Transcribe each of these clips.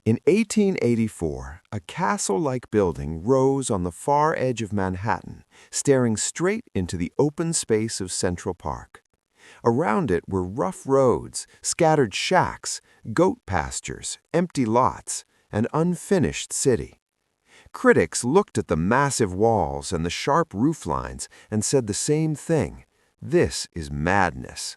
In 1884, a castle-like building rose on the far edge of Manhattan, staring straight into the open space of Central Park. Around it were rough roads, scattered shacks, goat pastures, empty lots, an unfinished city. Critics looked at the massive walls and the sharp roof lines and said the same thing: this is madness.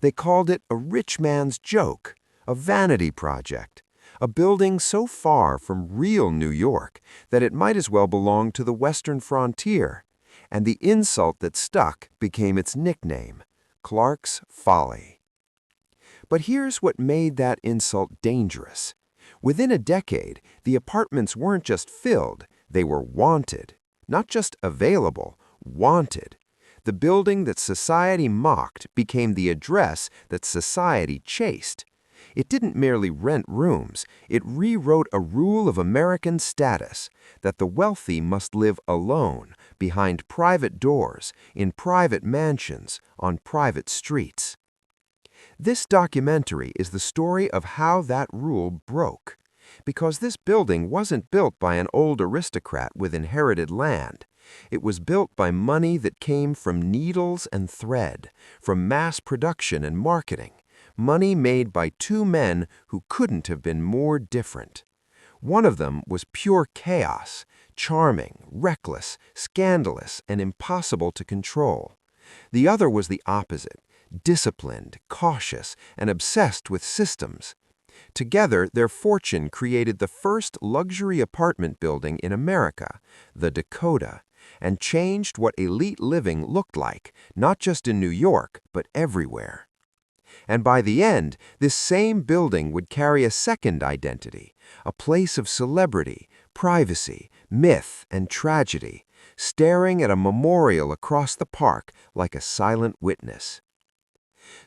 They called it a rich man's joke, a vanity project, a building so far from real New York that it might as well belong to the western frontier, and the insult that stuck became its nickname, Clark's Folly. But here's what made that insult dangerous. Within a decade, the apartments weren't just filled, they were wanted. Not just available, wanted. The building that society mocked became the address that society chased. It didn't merely rent rooms, it rewrote a rule of American status, that the wealthy must live alone, behind private doors, in private mansions, on private streets. This documentary is the story of how that rule broke. Because this building wasn't built by an old aristocrat with inherited land. It was built by money that came from needles and thread, from mass production and marketing. Money made by two men who couldn't have been more different. One of them was pure chaos, charming, reckless, scandalous, and impossible to control. The other was the opposite, disciplined, cautious, and obsessed with systems. Together, their fortune created the first luxury apartment building in America, the Dakota, and changed what elite living looked like, not just in New York, but everywhere. And by the end, this same building would carry a second identity, a place of celebrity, privacy, myth, and tragedy, staring at a memorial across the park like a silent witness.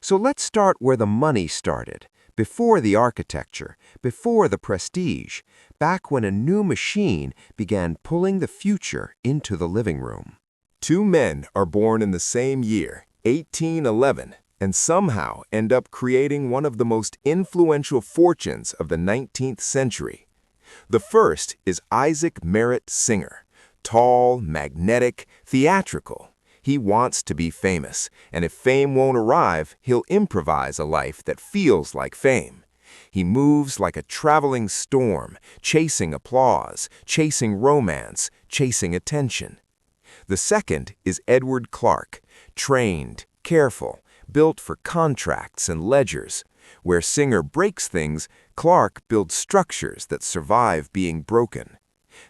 So let's start where the money started, before the architecture, before the prestige, back when a new machine began pulling the future into the living room. Two men are born in the same year, 1811, and somehow end up creating one of the most influential fortunes of the 19th century. The first is Isaac Merritt Singer, tall, magnetic, theatrical. He wants to be famous, and if fame won't arrive, he'll improvise a life that feels like fame. He moves like a traveling storm, chasing applause, chasing romance, chasing attention. The second is Edward Clark, trained, careful, built for contracts and ledgers. Where Singer breaks things, Clark builds structures that survive being broken.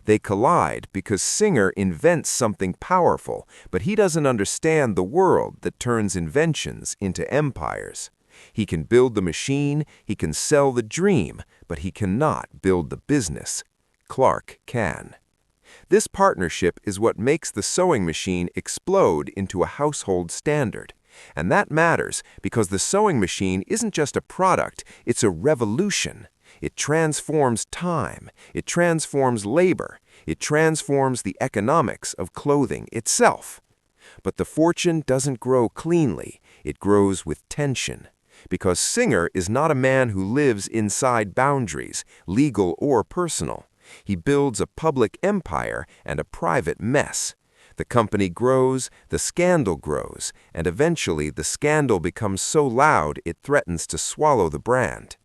They collide because Singer invents something powerful, but he doesn't understand the world that turns inventions into empires. He can build the machine, he can sell the dream, but he cannot build the business. Clark can. This partnership is what makes the sewing machine explode into a household standard. And that matters because the sewing machine isn't just a product, it's a revolution. It transforms time, it transforms labor, it transforms the economics of clothing itself. But the fortune doesn't grow cleanly, it grows with tension. Because Singer is not a man who lives inside boundaries, legal or personal. He builds a public empire and a private mess. The company grows, the scandal grows, and eventually the scandal becomes so loud it threatens to swallow the brand.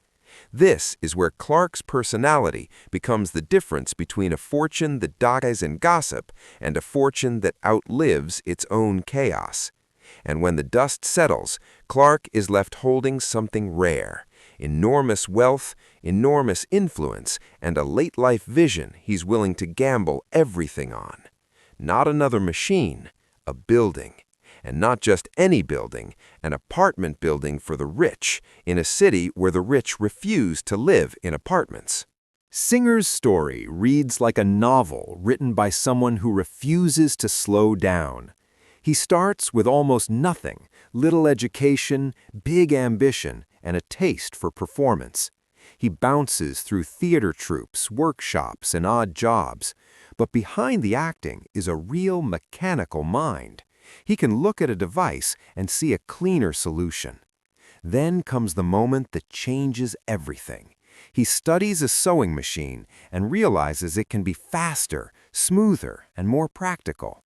This is where Clark's personality becomes the difference between a fortune that dies in gossip and a fortune that outlives its own chaos. And when the dust settles, Clark is left holding something rare, enormous wealth, enormous influence, and a late-life vision he's willing to gamble everything on. Not another machine, a building. And not just any building, an apartment building for the rich, in a city where the rich refuse to live in apartments. Singer's story reads like a novel written by someone who refuses to slow down. He starts with almost nothing, little education, big ambition, and a taste for performance. He bounces through theater troupes, workshops, and odd jobs. But behind the acting is a real mechanical mind. He can look at a device and see a cleaner solution. Then comes the moment that changes everything. He studies a sewing machine and realizes it can be faster, smoother, and more practical.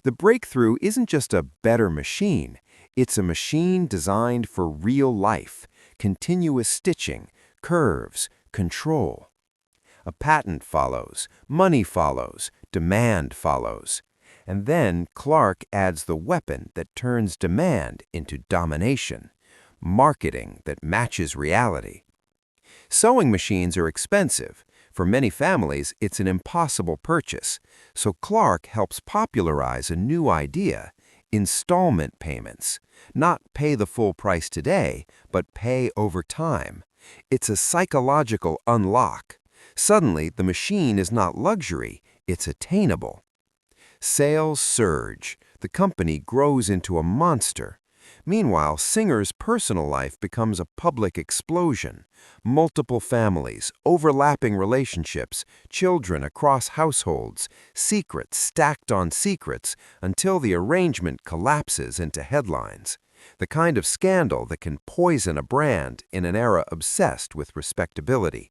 The breakthrough isn't just a better machine, it's a machine designed for real life, continuous stitching, curves, control. A patent follows, money follows, demand follows. And then Clark adds the weapon that turns demand into domination, marketing that matches reality. Sewing machines are expensive. For many families, it's an impossible purchase. So Clark helps popularize a new idea, installment payments. Not pay the full price today, but pay over time. It's a psychological unlock. Suddenly, the machine is not luxury, it's attainable. Sales surge. The company grows into a monster. Meanwhile, Singer's personal life becomes a public explosion. Multiple families, overlapping relationships, children across households, secrets stacked on secrets until the arrangement collapses into headlines. The kind of scandal that can poison a brand in an era obsessed with respectability.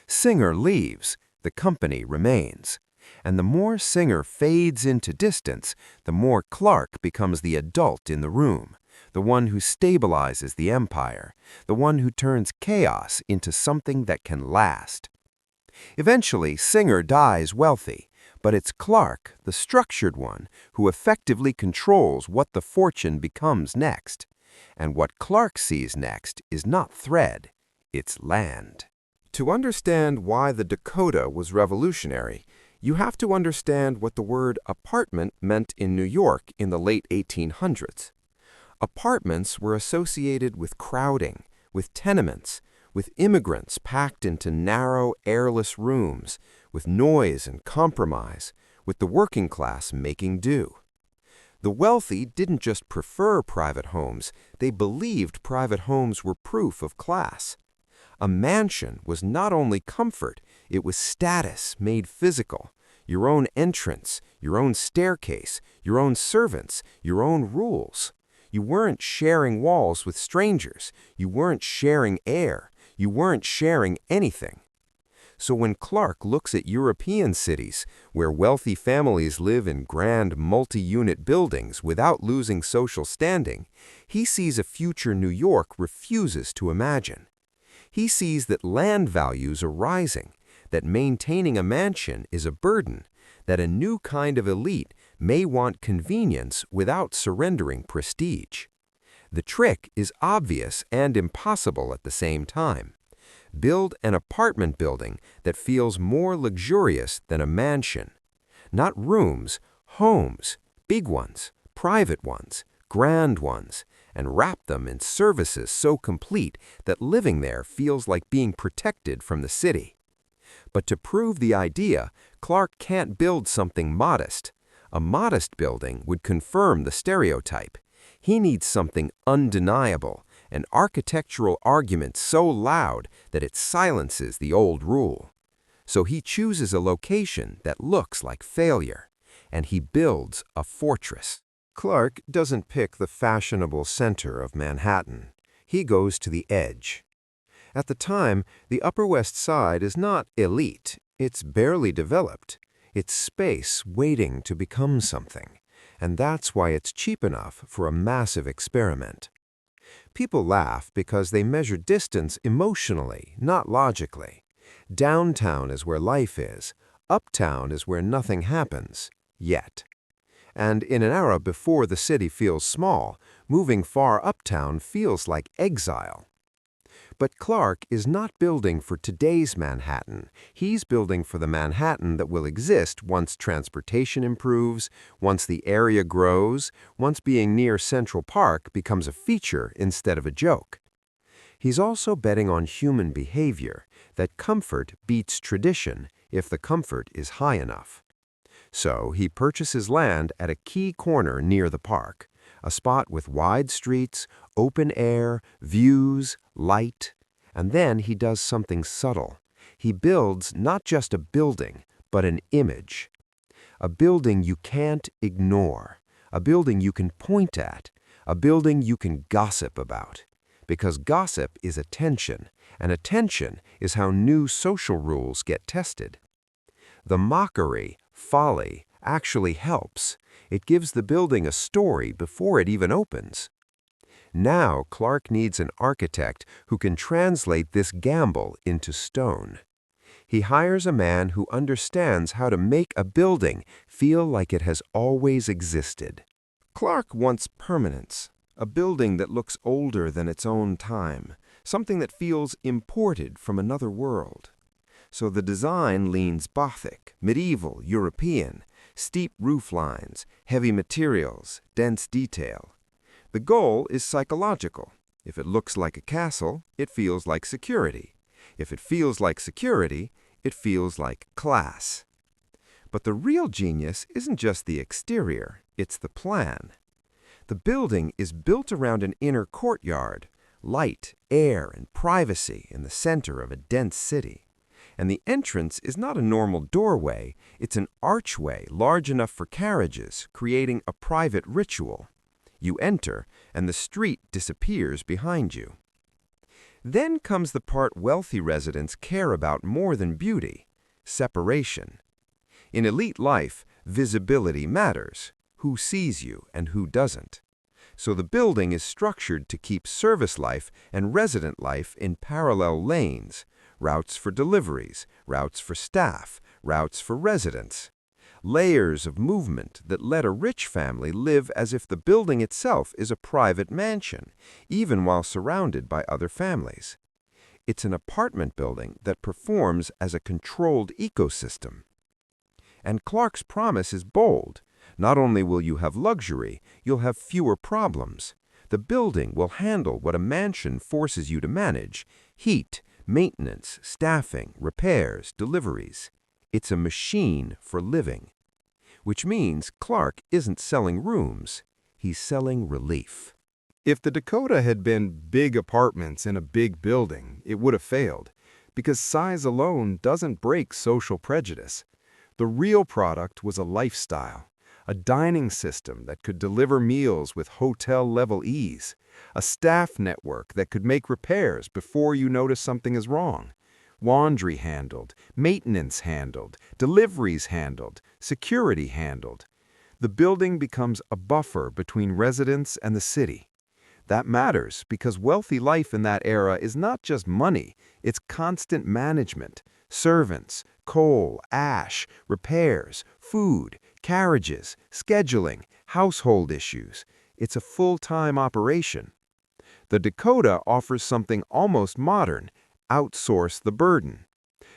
Singer leaves, the company remains. And the more Singer fades into distance, the more Clark becomes the adult in the room, the one who stabilizes the empire, the one who turns chaos into something that can last. Eventually, Singer dies wealthy, but it's Clark, the structured one, who effectively controls what the fortune becomes next. And what Clark sees next is not thread, it's land. To understand why the Dakota was revolutionary, you have to understand what the word apartment meant in New York in the late 1800s. Apartments were associated with crowding, with tenements, with immigrants packed into narrow, airless rooms, with noise and compromise, with the working class making do. The wealthy didn't just prefer private homes, they believed private homes were proof of class. A mansion was not only comfort, it was status made physical. Your own entrance, your own staircase, your own servants, your own rules. You weren't sharing walls with strangers. You weren't sharing air. You weren't sharing anything. So when Clark looks at European cities, where wealthy families live in grand multi-unit buildings without losing social standing, he sees a future New York refuses to imagine. He sees that land values are rising, that maintaining a mansion is a burden, that a new kind of elite may want convenience without surrendering prestige. The trick is obvious and impossible at the same time. Build an apartment building that feels more luxurious than a mansion. Not rooms, homes, big ones, private ones, grand ones, and wrap them in services so complete that living there feels like being protected from the city. But to prove the idea, Clark can't build something modest. A modest building would confirm the stereotype. He needs something undeniable, an architectural argument so loud that it silences the old rule. So he chooses a location that looks like failure, and he builds a fortress. Clark doesn't pick the fashionable center of Manhattan. He goes to the edge. At the time, the Upper West Side is not elite. It's barely developed. It's space waiting to become something. And that's why it's cheap enough for a massive experiment. People laugh because they measure distance emotionally, not logically. Downtown is where life is. Uptown is where nothing happens. Yet. And in an era before the city feels small, moving far uptown feels like exile. But Clark is not building for today's Manhattan. He's building for the Manhattan that will exist once transportation improves, once the area grows, once being near Central Park becomes a feature instead of a joke. He's also betting on human behavior, that comfort beats tradition if the comfort is high enough. So he purchases land at a key corner near the park, a spot with wide streets, open air, views, light. And then he does something subtle. He builds not just a building, but an image. A building you can't ignore. A building you can point at. A building you can gossip about. Because gossip is attention, and attention is how new social rules get tested. The mockery, folly, actually helps. It gives the building a story before it even opens. Now Clark needs an architect who can translate this gamble into stone. He hires a man who understands how to make a building feel like it has always existed. Clark wants permanence, a building that looks older than its own time, something that feels imported from another world. So the design leans Gothic, medieval, European, steep roof lines, heavy materials, dense detail. The goal is psychological. If it looks like a castle, it feels like security. If it feels like security, it feels like class. But the real genius isn't just the exterior, it's the plan. The building is built around an inner courtyard, light, air, and privacy in the center of a dense city. And the entrance is not a normal doorway, it's an archway large enough for carriages, creating a private ritual. You enter, and the street disappears behind you. Then comes the part wealthy residents care about more than beauty: separation. In elite life, visibility matters: who sees you and who doesn't. So the building is structured to keep service life and resident life in parallel lanes: routes for deliveries, routes for staff, routes for residents. Layers of movement that let a rich family live as if the building itself is a private mansion, even while surrounded by other families. It's an apartment building that performs as a controlled ecosystem. And Clark's promise is bold. Not only will you have luxury, you'll have fewer problems. The building will handle what a mansion forces you to manage: heat, maintenance, staffing, repairs, deliveries. It's a machine for living. Which means Clark isn't selling rooms, he's selling relief. If the Dakota had been big apartments in a big building, it would have failed, because size alone doesn't break social prejudice. The real product was a lifestyle, a dining system that could deliver meals with hotel-level ease, a staff network that could make repairs before you notice something is wrong, laundry handled, maintenance handled, deliveries handled, security handled. The building becomes a buffer between residents and the city. That matters because wealthy life in that era is not just money, it's constant management: servants, coal, ash, repairs, food, carriages, scheduling, household issues. It's a full-time operation. The Dakota offers something almost modern: outsource the burden.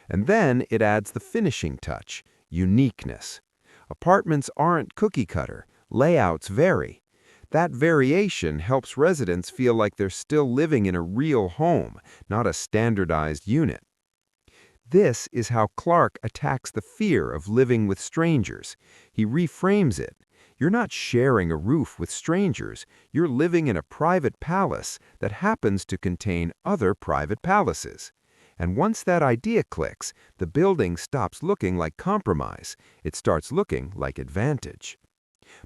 And then it adds the finishing touch: uniqueness. Apartments aren't cookie-cutter, layouts vary. That variation helps residents feel like they're still living in a real home, not a standardized unit. This is how Clark attacks the fear of living with strangers. He reframes it. You're not sharing a roof with strangers, you're living in a private palace that happens to contain other private palaces. And once that idea clicks, the building stops looking like compromise. It starts looking like advantage.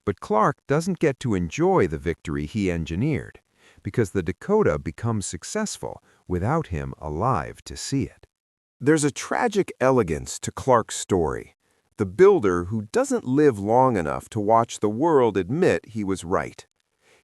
But Clark doesn't get to enjoy the victory he engineered, because the Dakota becomes successful without him alive to see it. There's a tragic elegance to Clark's story: the builder who doesn't live long enough to watch the world admit he was right.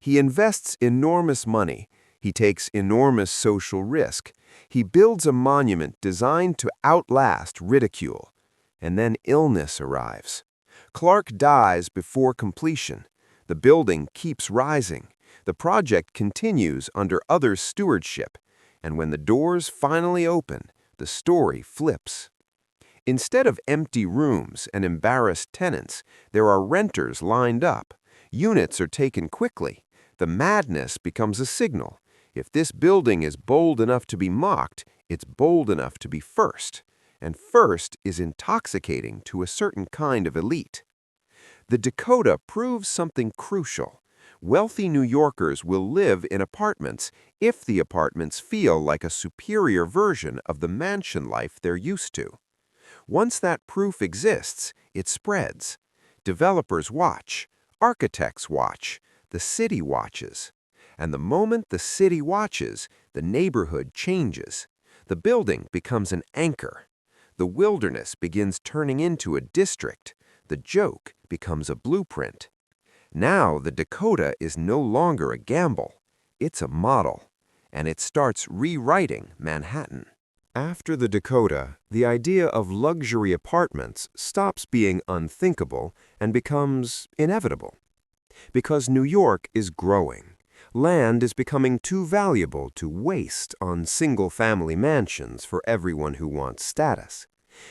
He invests enormous money. He takes enormous social risk. He builds a monument designed to outlast ridicule. And then illness arrives. Clark dies before completion. The building keeps rising. The project continues under others' stewardship. And when the doors finally open, the story flips. Instead of empty rooms and embarrassed tenants, there are renters lined up. Units are taken quickly. The madness becomes a signal. If this building is bold enough to be mocked, it's bold enough to be first. And first is intoxicating to a certain kind of elite. The Dakota proves something crucial. Wealthy New Yorkers will live in apartments if the apartments feel like a superior version of the mansion life they're used to. Once that proof exists, it spreads. Developers watch, architects watch, the city watches. And the moment the city watches, the neighborhood changes. The building becomes an anchor. The wilderness begins turning into a district. The joke becomes a blueprint. Now the Dakota is no longer a gamble. It's a model. And it starts rewriting Manhattan. After the Dakota, the idea of luxury apartments stops being unthinkable and becomes inevitable. Because New York is growing. Land is becoming too valuable to waste on single-family mansions for everyone who wants status.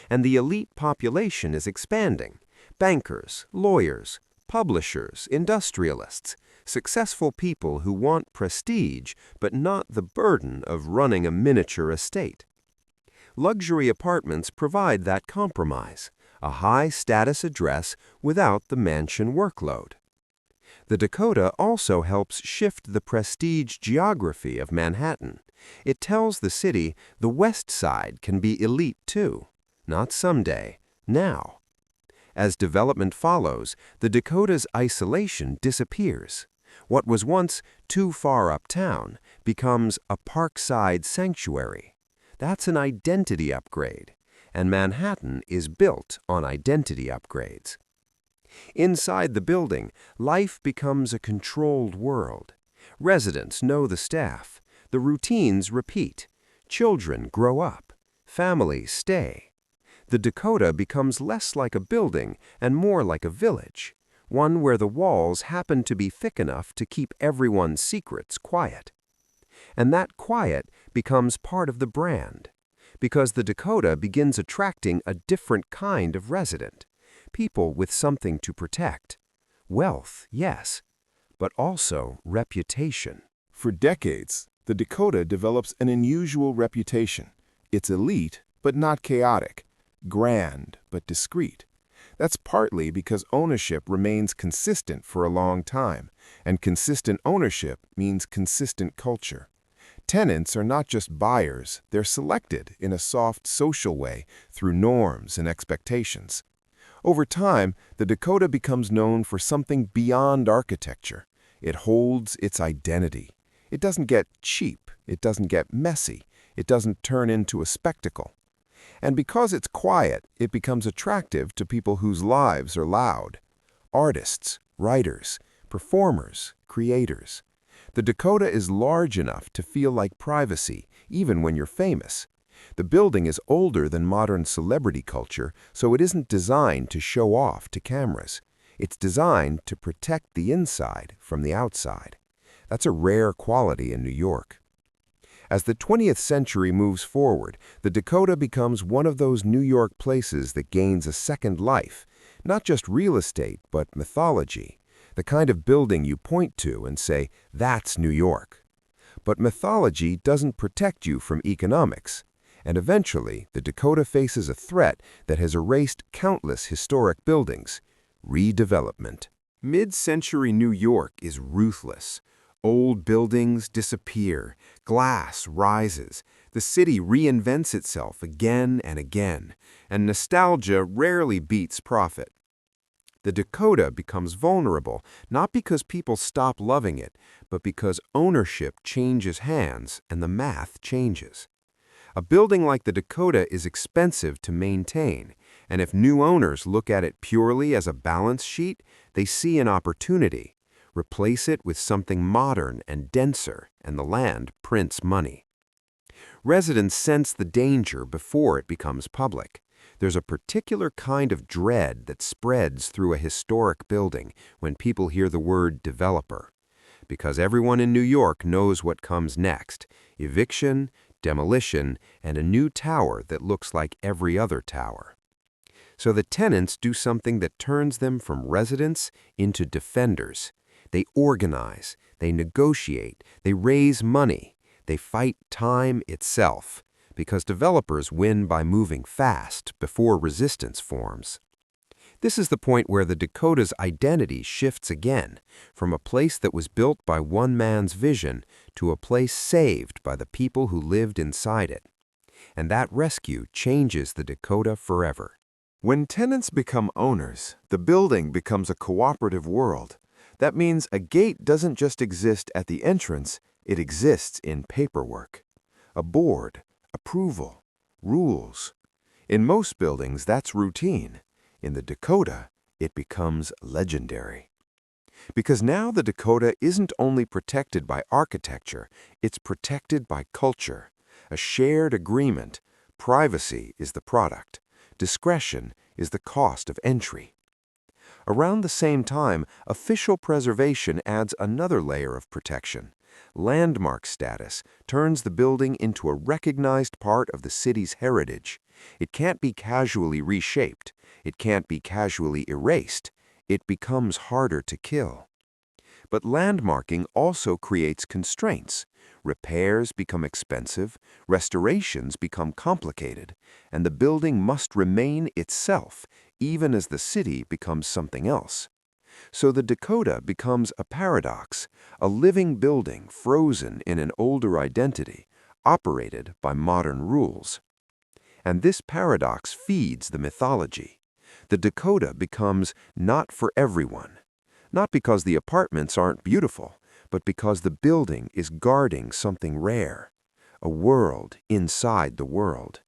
And the elite population is expanding. Bankers, lawyers, publishers, industrialists, successful people who want prestige but not the burden of running a miniature estate. Luxury apartments provide that compromise, a high-status address without the mansion workload. The Dakota also helps shift the prestige geography of Manhattan. It tells the city the West Side can be elite too, not someday, now. As development follows, the Dakota's isolation disappears. What was once too far uptown becomes a parkside sanctuary. That's an identity upgrade, and Manhattan is built on identity upgrades. Inside the building, life becomes a controlled world. Residents know the staff. The routines repeat. Children grow up. Families stay. The Dakota becomes less like a building and more like a village, one where the walls happen to be thick enough to keep everyone's secrets quiet. And that quiet becomes part of the brand, because the Dakota begins attracting a different kind of resident. People with something to protect. Wealth, yes, but also reputation. For decades, the Dakota develops an unusual reputation. It's elite, but not chaotic. Grand, but discreet. That's partly because ownership remains consistent for a long time, and consistent ownership means consistent culture. Tenants are not just buyers, they're selected in a soft social way through norms and expectations. Over time, the Dakota becomes known for something beyond architecture. It holds its identity. It doesn't get cheap. It doesn't get messy. It doesn't turn into a spectacle. And because it's quiet, it becomes attractive to people whose lives are loud. Artists, writers, performers, creators. The Dakota is large enough to feel like privacy, even when you're famous. The building is older than modern celebrity culture, so it isn't designed to show off to cameras. It's designed to protect the inside from the outside. That's a rare quality in New York. As the 20th century moves forward, the Dakota becomes one of those New York places that gains a second life, not just real estate, but mythology, the kind of building you point to and say, that's New York. But mythology doesn't protect you from economics. And eventually, the Dakota faces a threat that has erased countless historic buildings: redevelopment. Mid-century New York is ruthless. Old buildings disappear, glass rises, the city reinvents itself again and again, and nostalgia rarely beats profit. The Dakota becomes vulnerable, not because people stop loving it, but because ownership changes hands and the math changes. A building like the Dakota is expensive to maintain, and if new owners look at it purely as a balance sheet, they see an opportunity. Replace it with something modern and denser, and the land prints money. Residents sense the danger before it becomes public. There's a particular kind of dread that spreads through a historic building when people hear the word developer. Because everyone in New York knows what comes next: eviction, demolition, and a new tower that looks like every other tower. So the tenants do something that turns them from residents into defenders. They organize, they negotiate, they raise money, they fight time itself, because developers win by moving fast before resistance forms. This is the point where the Dakota's identity shifts again, from a place that was built by one man's vision to a place saved by the people who lived inside it. And that rescue changes the Dakota forever. When tenants become owners, the building becomes a cooperative world. That means a gate doesn't just exist at the entrance, it exists in paperwork. A board, approval, rules. In most buildings, that's routine. In the Dakota, it becomes legendary. Because now the Dakota isn't only protected by architecture, it's protected by culture. A shared agreement. Privacy is the product. Discretion is the cost of entry. Around the same time, official preservation adds another layer of protection. Landmark status turns the building into a recognized part of the city's heritage. It can't be casually reshaped. It can't be casually erased. It becomes harder to kill. But landmarking also creates constraints. Repairs become expensive, restorations become complicated, and the building must remain itself, even as the city becomes something else. So the Dakota becomes a paradox, a living building frozen in an older identity, operated by modern rules. And this paradox feeds the mythology. The Dakota becomes not for everyone. Not because the apartments aren't beautiful, but because the building is guarding something rare, a world inside the world.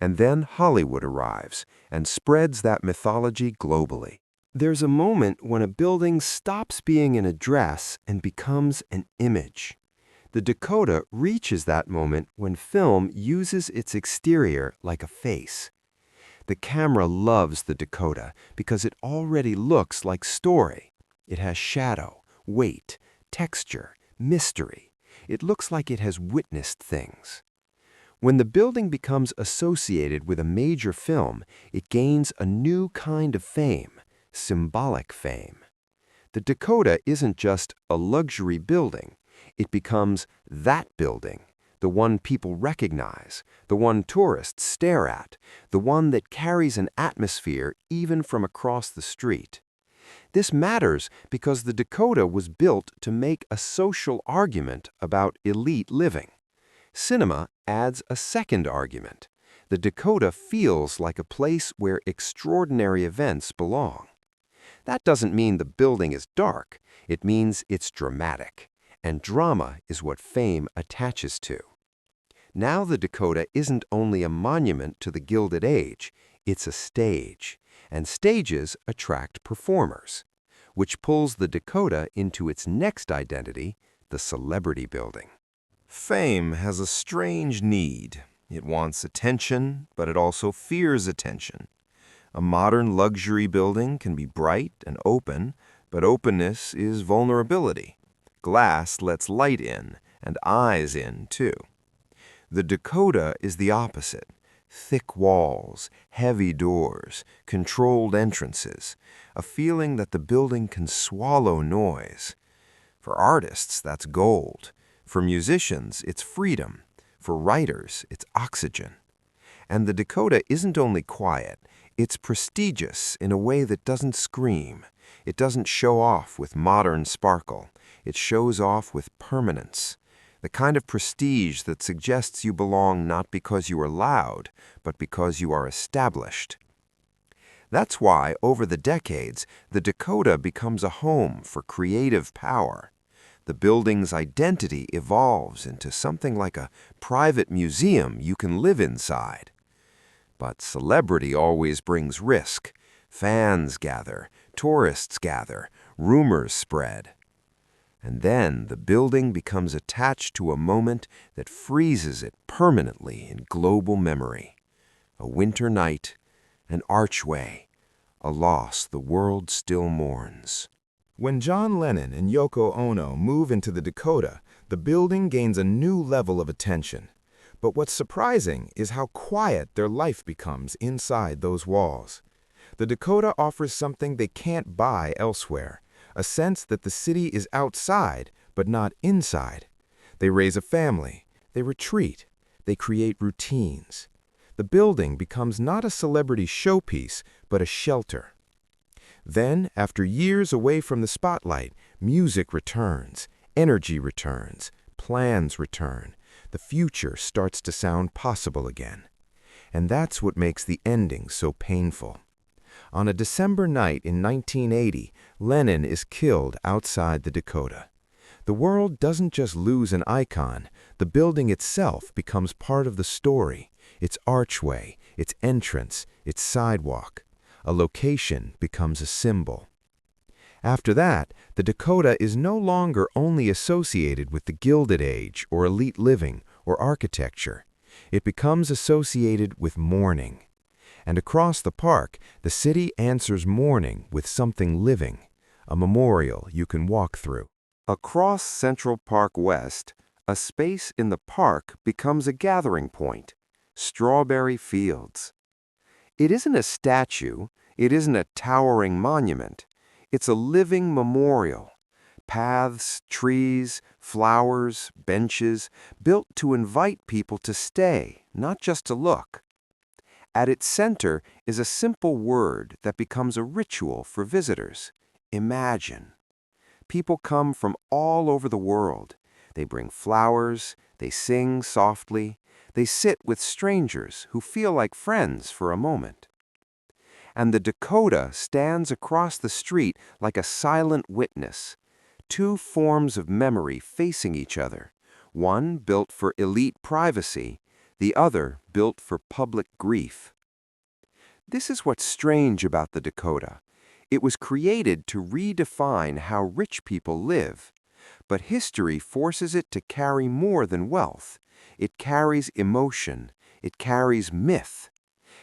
And then Hollywood arrives and spreads that mythology globally. There's a moment when a building stops being an address and becomes an image. The Dakota reaches that moment when film uses its exterior like a face. The camera loves the Dakota because it already looks like story. It has shadow, weight, texture, mystery. It looks like it has witnessed things. When the building becomes associated with a major film, it gains a new kind of fame, symbolic fame. The Dakota isn't just a luxury building. It becomes that building, the one people recognize, the one tourists stare at, the one that carries an atmosphere even from across the street. This matters because the Dakota was built to make a social argument about elite living. Cinema adds a second argument. The Dakota feels like a place where extraordinary events belong. That doesn't mean the building is dark. It means it's dramatic. And drama is what fame attaches to. Now the Dakota isn't only a monument to the Gilded Age, it's a stage. And stages attract performers, which pulls the Dakota into its next identity, the celebrity building. Fame has a strange need. It wants attention, but it also fears attention. A modern luxury building can be bright and open, but openness is vulnerability. Glass lets light in, and eyes in, too. The Dakota is the opposite. Thick walls, heavy doors, controlled entrances, a feeling that the building can swallow noise. For artists, that's gold. For musicians, it's freedom. For writers, it's oxygen. And the Dakota isn't only quiet, it's prestigious in a way that doesn't scream. It doesn't show off with modern sparkle. It shows off with permanence. The kind of prestige that suggests you belong not because you are loud, but because you are established. That's why, over the decades, the Dakota becomes a home for creative power. The building's identity evolves into something like a private museum you can live inside. But celebrity always brings risk. Fans gather, tourists gather, rumors spread. And then the building becomes attached to a moment that freezes it permanently in global memory. A winter night, an archway, a loss the world still mourns. When John Lennon and Yoko Ono move into the Dakota, the building gains a new level of attention. But what's surprising is how quiet their life becomes inside those walls. The Dakota offers something they can't buy elsewhere. A sense that the city is outside, but not inside. They raise a family, they retreat, they create routines. The building becomes not a celebrity showpiece, but a shelter. Then, after years away from the spotlight, music returns, energy returns, plans return. The future starts to sound possible again. And that's what makes the ending so painful. On a December night in 1980, Lenin is killed outside the Dakota. The world doesn't just lose an icon, the building itself becomes part of the story. Its archway, its entrance, its sidewalk. A location becomes a symbol. After that, the Dakota is no longer only associated with the Gilded Age or elite living or architecture. It becomes associated with mourning. And across the park, the city answers mourning with something living, a memorial you can walk through. Across Central Park West, a space in the park becomes a gathering point. Strawberry Fields. It isn't a statue, it isn't a towering monument. It's a living memorial. Paths, trees, flowers, benches, built to invite people to stay, not just to look. At its center is a simple word that becomes a ritual for visitors. Imagine. People come from all over the world. They bring flowers, they sing softly, they sit with strangers who feel like friends for a moment. And the Dakota stands across the street like a silent witness. Two forms of memory facing each other, one built for elite privacy, the other built for public grief. This is what's strange about the Dakota. It was created to redefine how rich people live, but history forces it to carry more than wealth. It carries emotion, it carries myth.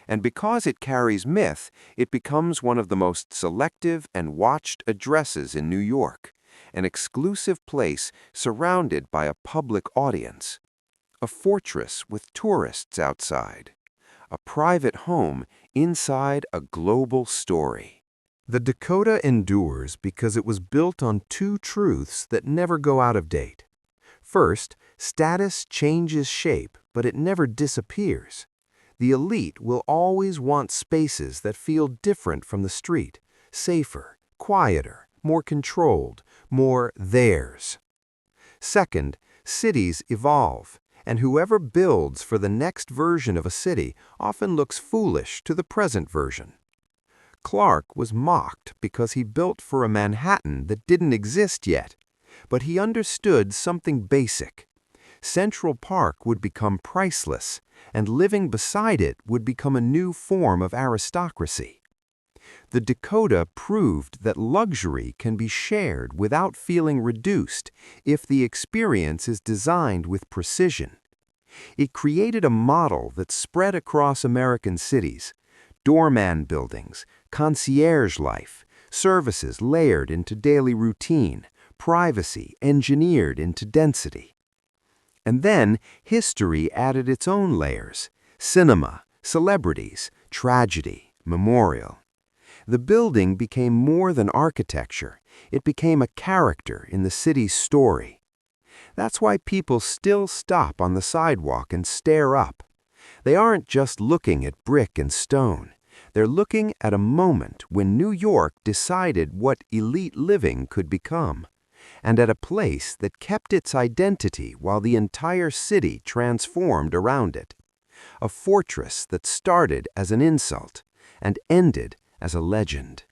And because it carries myth, it becomes one of the most selective and watched addresses in New York, an exclusive place surrounded by a public audience, a fortress with tourists outside, a private home inside a global story. The Dakota endures because it was built on two truths that never go out of date. First, status changes shape, but it never disappears. The elite will always want spaces that feel different from the street, safer, quieter, more controlled, more theirs. Second, cities evolve, and whoever builds for the next version of a city often looks foolish to the present version. Clark was mocked because he built for a Manhattan that didn't exist yet, but he understood something basic. Central Park would become priceless, and living beside it would become a new form of aristocracy. The Dakota proved that luxury can be shared without feeling reduced if the experience is designed with precision. It created a model that spread across American cities: doorman buildings, concierge life, services layered into daily routine, privacy engineered into density. And then history added its own layers: cinema, celebrities, tragedy, memorial. The building became more than architecture. It became a character in the city's story. That's why people still stop on the sidewalk and stare up. They aren't just looking at brick and stone. They're looking at a moment when New York decided what elite living could become, and at a place that kept its identity while the entire city transformed around it. A fortress that started as an insult and ended as a legend.